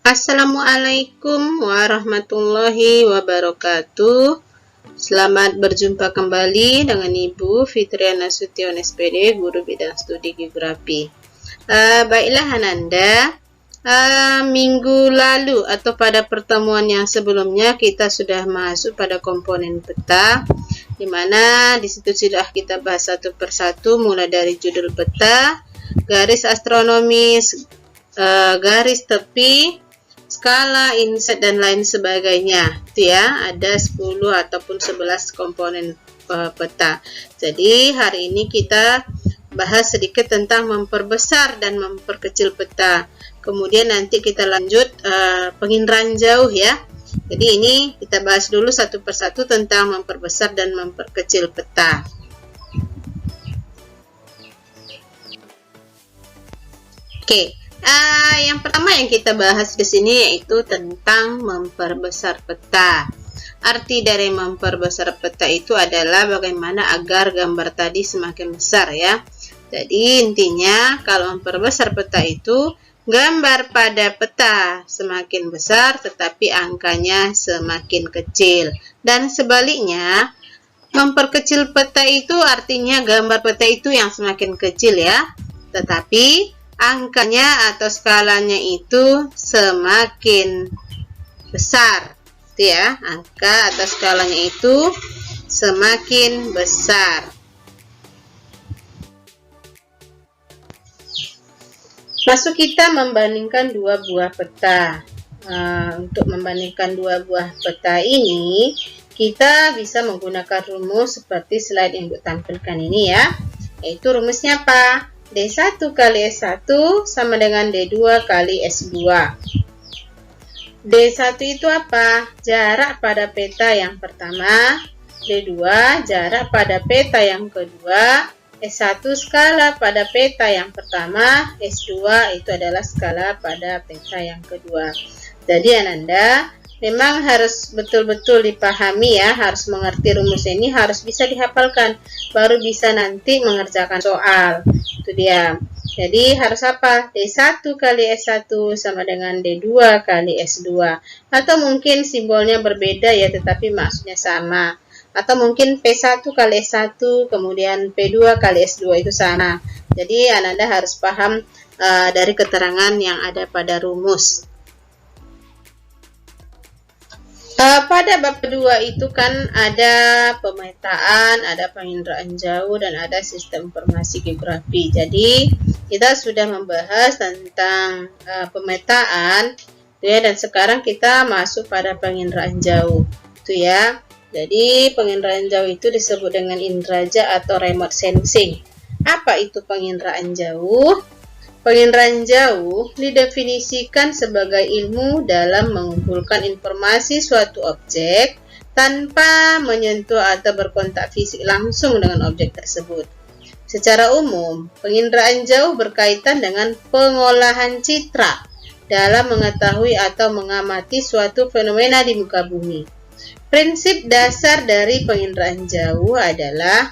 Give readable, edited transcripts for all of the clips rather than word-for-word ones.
Assalamualaikum warahmatullahi wabarakatuh. Selamat berjumpa kembali dengan Ibu Fitriana Sution SPD, Guru Bidang Studi Geografi. Baiklah Ananda, minggu lalu atau pada pertemuan yang sebelumnya kita sudah masuk pada komponen peta, di mana di situ sudah kita bahas satu persatu mulai dari judul peta, garis astronomis, garis tepi, skala, inset, dan lain sebagainya. Itu ya, ada 10 ataupun 11 komponen peta. Jadi hari ini kita bahas sedikit tentang memperbesar dan memperkecil peta. Kemudian nanti kita lanjut penginderaan jauh ya. Jadi ini kita bahas dulu satu persatu tentang memperbesar dan memperkecil peta. Oke. Yang pertama yang kita bahas di sini yaitu tentang memperbesar peta. Arti dari memperbesar peta itu adalah bagaimana agar gambar tadi semakin besar ya. Jadi intinya kalau memperbesar peta itu gambar pada peta semakin besar tetapi angkanya semakin kecil. Dan sebaliknya, memperkecil peta itu artinya gambar peta itu yang semakin kecil ya. Tetapi angkanya atau skalanya itu semakin besar, itu ya, angka atau skalanya itu semakin besar. Masuk kita membandingkan dua buah peta. Untuk membandingkan dua buah peta ini, kita bisa menggunakan rumus seperti slide yang ditampilkan ini ya, yaitu rumusnya apa? D1 kali S1 sama dengan D2 kali S2. D1 itu apa? Jarak pada peta yang pertama. D2 jarak pada peta yang kedua. S1 skala pada peta yang pertama. S2 itu adalah skala pada peta yang kedua. Jadi Ananda memang harus betul-betul dipahami ya, harus mengerti rumus ini, harus bisa dihafalkan, baru bisa nanti mengerjakan soal. Itu dia. Jadi harus apa? D1 kali S1 sama dengan D2 kali S2. Atau mungkin simbolnya berbeda ya, tetapi maksudnya sama. Atau mungkin P1 kali S1 kemudian P2 kali S2 itu sama. Jadi Ananda harus paham dari keterangan yang ada pada rumus. Pada bab kedua itu kan ada pemetaan, ada penginderaan jauh, dan ada sistem informasi geografi. Jadi kita sudah membahas tentang pemetaan, ya, dan sekarang kita masuk pada penginderaan jauh, itu ya. Jadi penginderaan jauh itu disebut dengan inderaja atau remote sensing. Apa itu penginderaan jauh? Penginderaan jauh didefinisikan sebagai ilmu dalam mengumpulkan informasi suatu objek tanpa menyentuh atau berkontak fisik langsung dengan objek tersebut. Secara umum, penginderaan jauh berkaitan dengan pengolahan citra dalam mengetahui atau mengamati suatu fenomena di muka bumi. Prinsip dasar dari penginderaan jauh adalah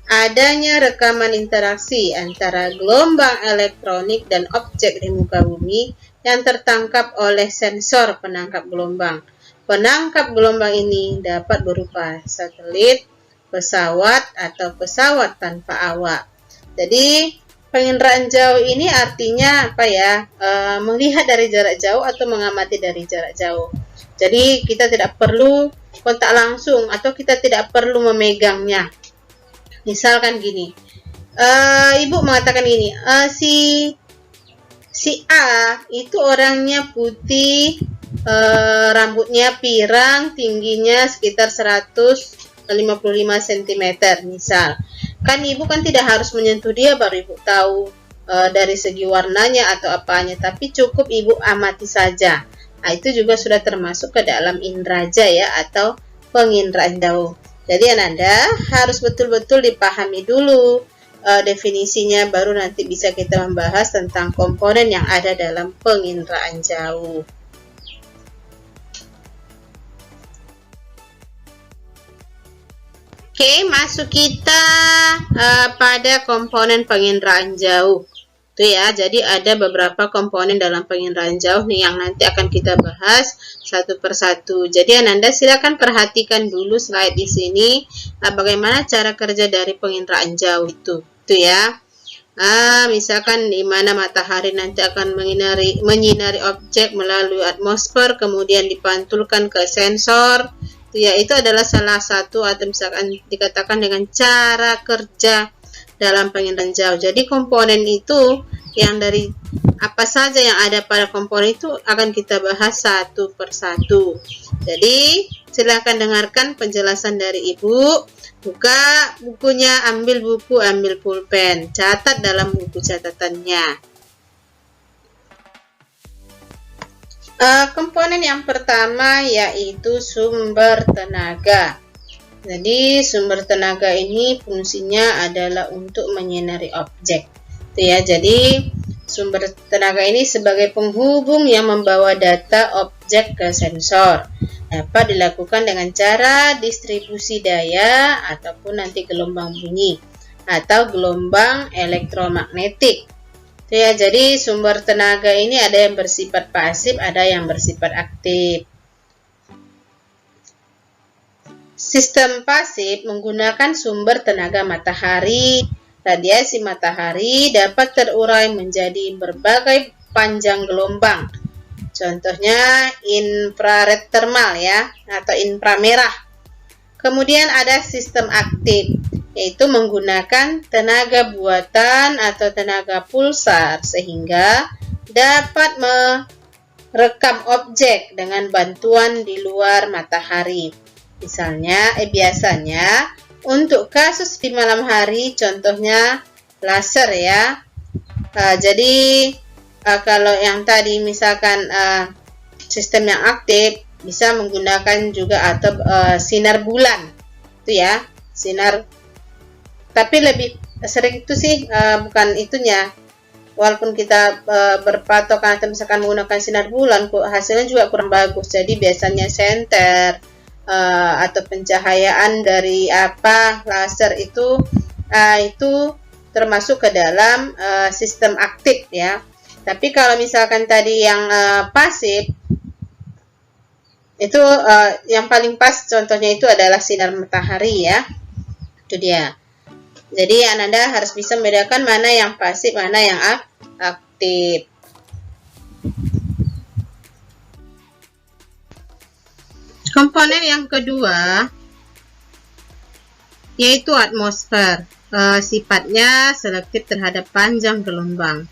adanya rekaman interaksi antara gelombang elektronik dan objek di muka bumi yang tertangkap oleh sensor penangkap gelombang. Penangkap gelombang ini dapat berupa satelit, pesawat, atau pesawat tanpa awak. Jadi penginderaan jauh ini artinya apa ya? Melihat dari jarak jauh atau mengamati dari jarak jauh. Jadi kita tidak perlu kontak langsung atau kita tidak perlu memegangnya. Misalkan gini, ibu mengatakan gini, si A itu orangnya putih, rambutnya pirang, tingginya sekitar 155 cm misal. Kan ibu kan tidak harus menyentuh dia baru ibu tahu dari segi warnanya atau apanya, tapi cukup ibu amati saja. Nah, itu juga sudah termasuk ke dalam inderaja ya, atau penginderaan jauh. Jadi Ananda harus betul-betul dipahami dulu definisinya, baru nanti bisa kita membahas tentang komponen yang ada dalam penginderaan jauh. Oke, masuk kita pada komponen penginderaan jauh. Tuh ya, jadi ada beberapa komponen dalam penginderaan jauh nih yang nanti akan kita bahas satu persatu. Jadi Ananda silakan perhatikan dulu slide di sini, bagaimana cara kerja dari penginderaan jauh itu. Tuh ya. Misalkan di mana matahari nanti akan menyinari objek melalui atmosfer, kemudian dipantulkan ke sensor. Tuh ya, itu adalah salah satu atau misalkan dikatakan dengan cara kerja dalam penginderaan jauh. Jadi komponen itu yang dari apa saja yang ada pada komponen itu akan kita bahas satu persatu. Jadi silakan dengarkan penjelasan dari Ibu. Buka bukunya, ambil buku, ambil pulpen, catat dalam buku catatannya. Komponen yang pertama yaitu sumber tenaga. Jadi sumber tenaga ini fungsinya adalah untuk menyinari objek. Itu ya, jadi sumber tenaga ini sebagai penghubung yang membawa data objek ke sensor. Dapat dilakukan dengan cara distribusi daya ataupun nanti gelombang bunyi atau gelombang elektromagnetik. Itu ya, jadi sumber tenaga ini ada yang bersifat pasif, ada yang bersifat aktif. Sistem pasif menggunakan sumber tenaga matahari. Radiasi matahari dapat terurai menjadi berbagai panjang gelombang. Contohnya infrared thermal ya, atau inframerah. Kemudian ada sistem aktif, yaitu menggunakan tenaga buatan atau tenaga pulsar sehingga dapat merekam objek dengan bantuan di luar matahari. Biasanya untuk kasus di malam hari contohnya laser ya. Jadi kalau yang tadi misalkan sistem yang aktif bisa menggunakan juga atau sinar bulan itu ya, sinar, tapi lebih sering itu sih bukan itunya, walaupun kita berpatokan atau misalkan menggunakan sinar bulan kok hasilnya juga kurang bagus. Jadi biasanya senter atau pencahayaan dari laser itu termasuk ke dalam sistem aktif ya. Tapi kalau misalkan tadi yang pasif itu yang paling pas contohnya itu adalah sinar matahari ya. Itu dia. Jadi Ananda harus bisa membedakan mana yang pasif, mana yang aktif. Komponen yang kedua yaitu atmosfer. Sifatnya selektif terhadap panjang gelombang.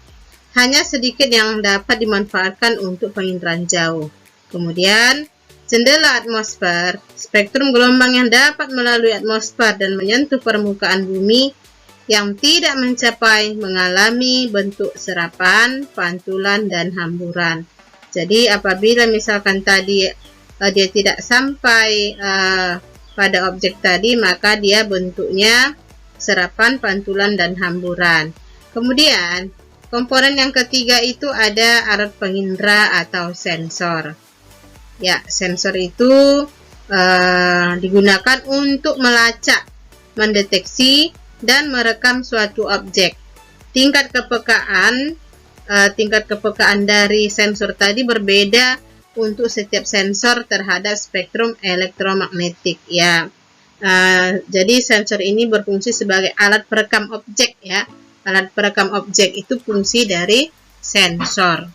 Hanya sedikit yang dapat dimanfaatkan untuk penginderaan jauh. Kemudian jendela atmosfer, spektrum gelombang yang dapat melalui atmosfer dan menyentuh permukaan bumi yang tidak mengalami bentuk serapan, pantulan, dan hamburan. Jadi apabila misalkan tadi dia tidak sampai pada objek tadi, maka dia bentuknya serapan, pantulan, dan hamburan. Kemudian komponen yang ketiga itu ada alat pengindera atau sensor. Ya, sensor itu digunakan untuk melacak, mendeteksi, dan merekam suatu objek. Tingkat kepekaan dari sensor tadi berbeda untuk setiap sensor terhadap spektrum elektromagnetik ya. Jadi sensor ini berfungsi sebagai alat perekam objek ya. Alat perekam objek itu fungsi dari sensor.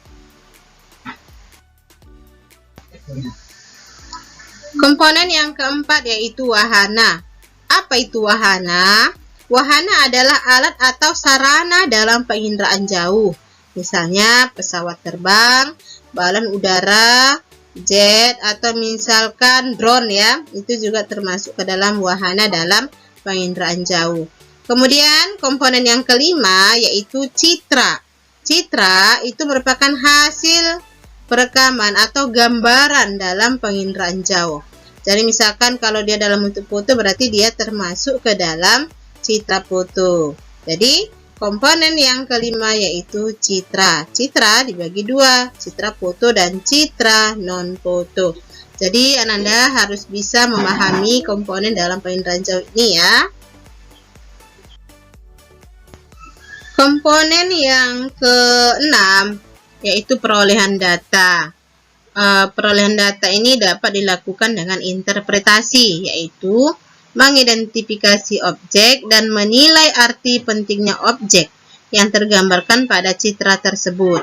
Komponen yang keempat yaitu wahana. Apa itu wahana? Wahana adalah alat atau sarana dalam penginderaan jauh. Misalnya pesawat terbang, balon udara, jet, atau misalkan drone ya. Itu juga termasuk ke dalam wahana dalam penginderaan jauh. Kemudian komponen yang kelima yaitu citra. Citra itu merupakan hasil perekaman atau gambaran dalam penginderaan jauh. Jadi misalkan kalau dia dalam bentuk foto berarti dia termasuk ke dalam citra foto. Jadi komponen yang kelima yaitu citra. Citra dibagi dua, citra foto dan citra non-foto. Jadi Ananda harus bisa memahami komponen dalam penginderaan jauh ini ya. Komponen yang keenam yaitu perolehan data. Perolehan data ini dapat dilakukan dengan interpretasi, yaitu mengidentifikasi objek dan menilai arti pentingnya objek yang tergambarkan pada citra tersebut.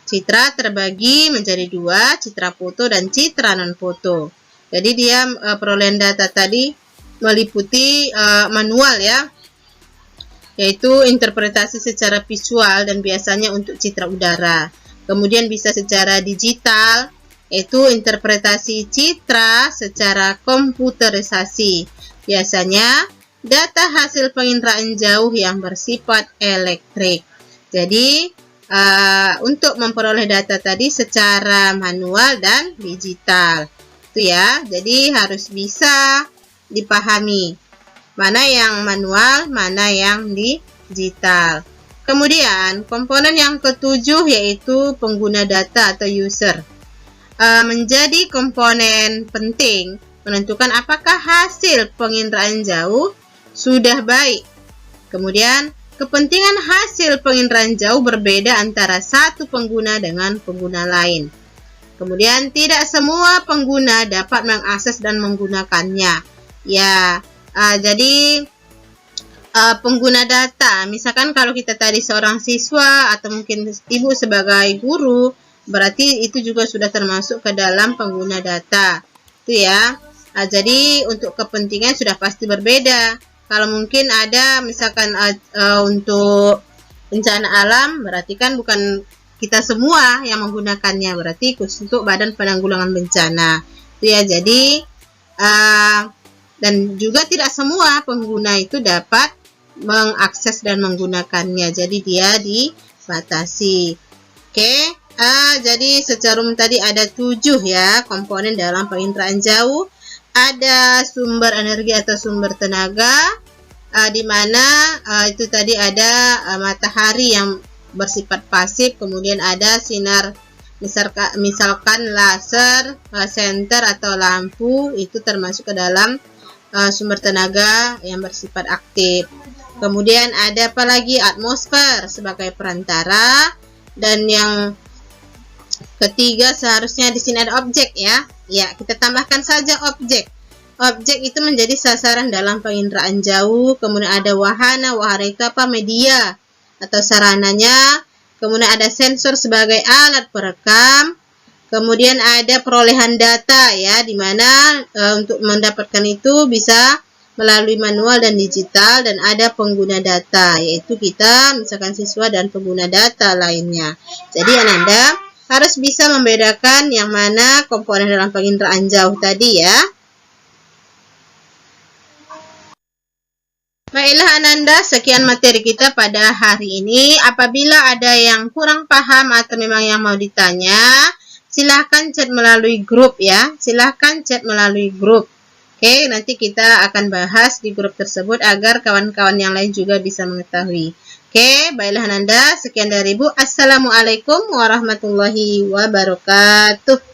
Citra terbagi menjadi dua, citra foto dan citra non-foto. Jadi dia perolehan data tadi meliputi manual ya, yaitu interpretasi secara visual dan biasanya untuk citra udara. Kemudian bisa secara digital, yaitu interpretasi citra secara komputerisasi. Biasanya data hasil penginderaan jauh yang bersifat elektrik. Jadi untuk memperoleh data tadi secara manual dan digital. Itu ya. Jadi harus bisa dipahami mana yang manual, mana yang digital. Kemudian komponen yang ketujuh yaitu pengguna data atau user. Menjadi komponen penting menentukan apakah hasil penginderaan jauh sudah baik. Kemudian kepentingan hasil penginderaan jauh berbeda antara satu pengguna dengan pengguna lain. Kemudian tidak semua pengguna dapat mengakses dan menggunakannya. Ya, jadi pengguna data, misalkan kalau kita tadi seorang siswa atau mungkin ibu sebagai guru, berarti itu juga sudah termasuk ke dalam pengguna data. Itu ya. Jadi untuk kepentingan sudah pasti berbeda. Kalau mungkin ada misalkan untuk bencana alam, berarti kan bukan kita semua yang menggunakannya, berarti khusus untuk Badan Penanggulangan Bencana. Itu ya. Jadi dan juga tidak semua pengguna itu dapat mengakses dan menggunakannya. Jadi dia dibatasi. Oke. Jadi secara umum tadi ada 7 ya komponen dalam penginderaan jauh. Ada sumber energi atau sumber tenaga, di mana itu tadi ada matahari yang bersifat pasif, kemudian ada sinar misalkan laser, senter atau lampu, itu termasuk ke dalam sumber tenaga yang bersifat aktif. Kemudian ada apa lagi? Atmosfer sebagai perantara, dan yang ketiga seharusnya di sini ada objek ya. Ya, kita tambahkan saja objek. Objek itu menjadi sasaran dalam penginderaan jauh. Kemudian ada wahana itu apa? Media atau sarananya. Kemudian ada sensor sebagai alat perekam. Kemudian ada perolehan data ya, di mana untuk mendapatkan itu bisa melalui manual dan digital, dan ada pengguna data, yaitu kita misalkan siswa dan pengguna data lainnya. Jadi Ananda harus bisa membedakan yang mana komponen dalam penginderaan jauh tadi ya. Baiklah Ananda, sekian materi kita pada hari ini. Apabila ada yang kurang paham atau memang yang mau ditanya, silahkan chat melalui grup ya. Silahkan chat melalui grup. Oke, nanti kita akan bahas di grup tersebut agar kawan-kawan yang lain juga bisa mengetahui. Oke, baiklah Ananda, sekian dari Ibu. Assalamualaikum warahmatullahi wabarakatuh.